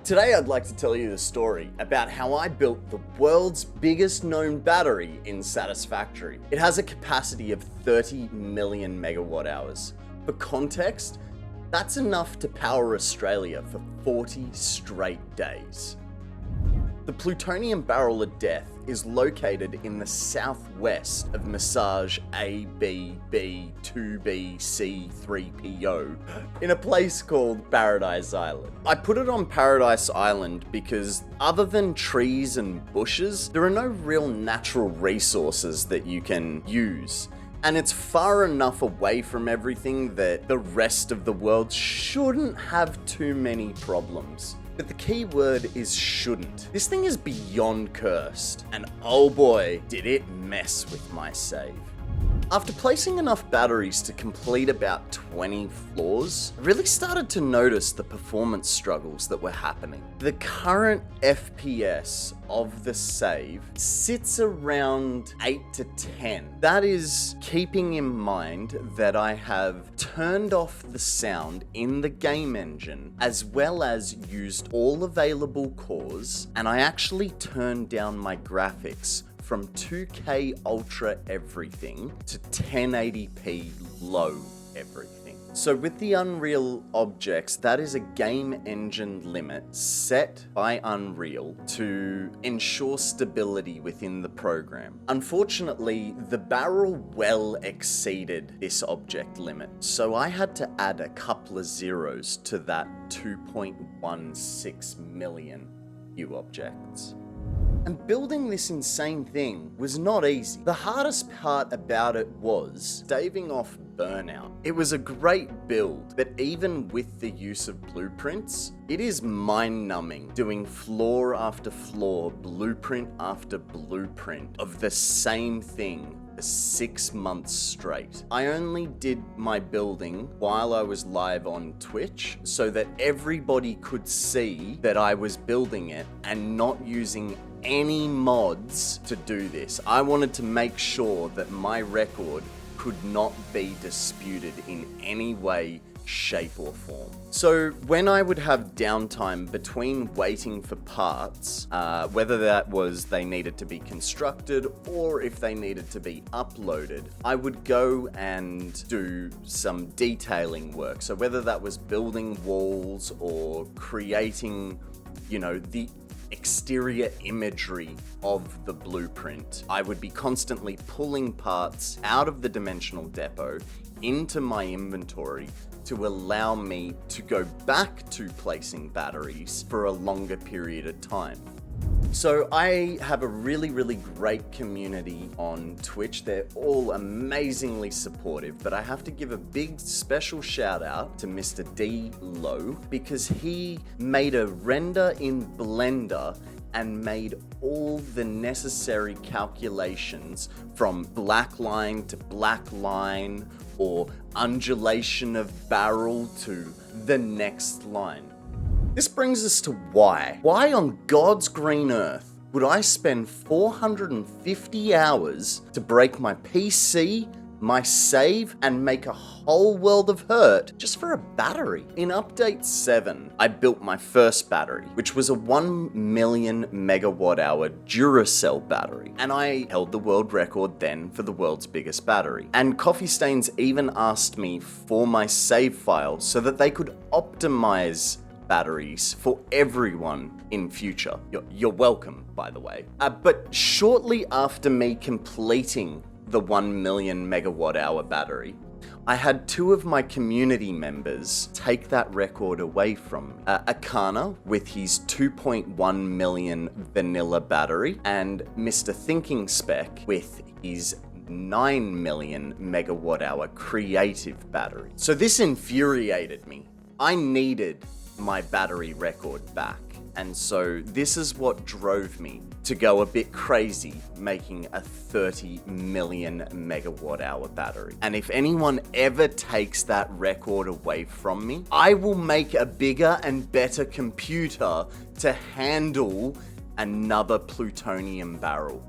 Today I'd like to tell you the story about how I built the world's biggest known battery in Satisfactory. It has a capacity of 30 million megawatt hours. For context, that's enough to power Australia for 40 straight days. The plutonium barrel of death is located in the southwest of Massage A, B, B, 2B, C, 3PO in a place called Paradise Island. I put it on Paradise Island because other than trees and bushes, there are no real natural resources that you can use. And it's far enough away from everything that the rest of the world shouldn't have too many problems. But the key word is shouldn't. This thing is beyond cursed, and oh boy, did it mess with my save. After placing enough batteries to complete about 20 floors, I really started to notice the performance struggles that were happening. The current FPS of the save sits around 8 to 10. That is keeping in mind that I have turned off the sound in the game engine as well as used all available cores, and I actually turned down my graphics from 2K Ultra everything to 1080p low everything. So with the Unreal objects, that is a game engine limit set by Unreal to ensure stability within the program. Unfortunately, the barrel well exceeded this object limit, so I had to add a couple of zeros to that 2.16 million new objects. And building this insane thing was not easy. The hardest part about it was staving off burnout. It was a great build, but even with the use of blueprints, it is mind-numbing doing floor after floor, blueprint after blueprint of the same thing for 6 months straight. I only did my building while I was live on Twitch so that everybody could see that I was building it and not using any mods to do this. I wanted to make sure that my record could not be disputed in any way, shape or form. So when I would have downtime between waiting for parts, whether that was they needed to be constructed or if they needed to be uploaded, I would go and do some detailing work. So whether that was building walls or creating, the exterior imagery of the blueprint, I would be constantly pulling parts out of the dimensional depot into my inventory to allow me to go back to placing batteries for a longer period of time. So I have a really great community on Twitch. They're all amazingly supportive, but I have to give a big special shout out to Mr. D Low because he made a render in Blender and made all the necessary calculations from black line to black line or undulation of barrel to the next line. This brings us to why. Why on God's green earth would I spend 450 hours to break my PC, my save, and make a whole world of hurt just for a battery? In update 7, I built my first battery, which was a 1 million megawatt hour Duracell battery, and I held the world record then for the world's biggest battery. And Coffee Stains even asked me for my save file so that they could optimize batteries for everyone in future. You're welcome, by the way. But shortly after me completing the 1 million megawatt hour battery, I had 2 of my community members take that record away from me. Akana with his 2.1 million vanilla battery, and Mr. Thinking Spec with his 9 million megawatt hour creative battery. So this infuriated me. I needed my battery record back. And so this is what drove me to go a bit crazy making a 30 million megawatt hour battery. And if anyone ever takes that record away from me, I will make a bigger and better computer to handle another plutonium barrel.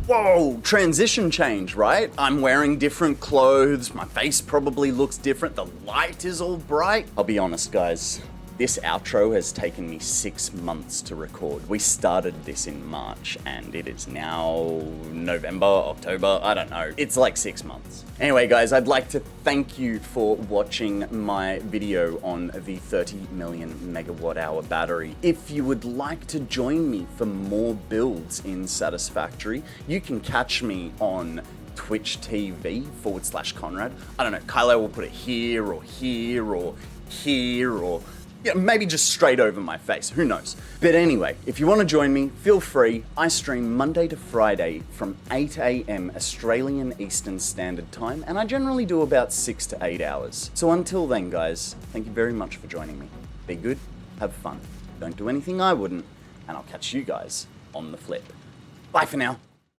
Whoa, transition change, right? I'm wearing different clothes, my face probably looks different, the light is all bright. I'll be honest, guys, This outro has taken me 6 months to record. We started this in March and it is now November, October, I don't know. It's like 6 months. Anyway guys, I'd like to thank you for watching my video on the 30 million megawatt hour battery. If you would like to join me for more builds in Satisfactory, you can catch me on Twitch TV/Konrad. I don't know, Kylo will put it here or here or here or yeah, maybe just straight over my face, who knows. But anyway, if you want to join me, feel free. I stream Monday to Friday from 8 AM Australian Eastern Standard Time, and I generally do about 6 to 8 hours. So until then guys, thank you very much for joining me. Be good, have fun, don't do anything I wouldn't, and I'll catch you guys on the flip. Bye for now.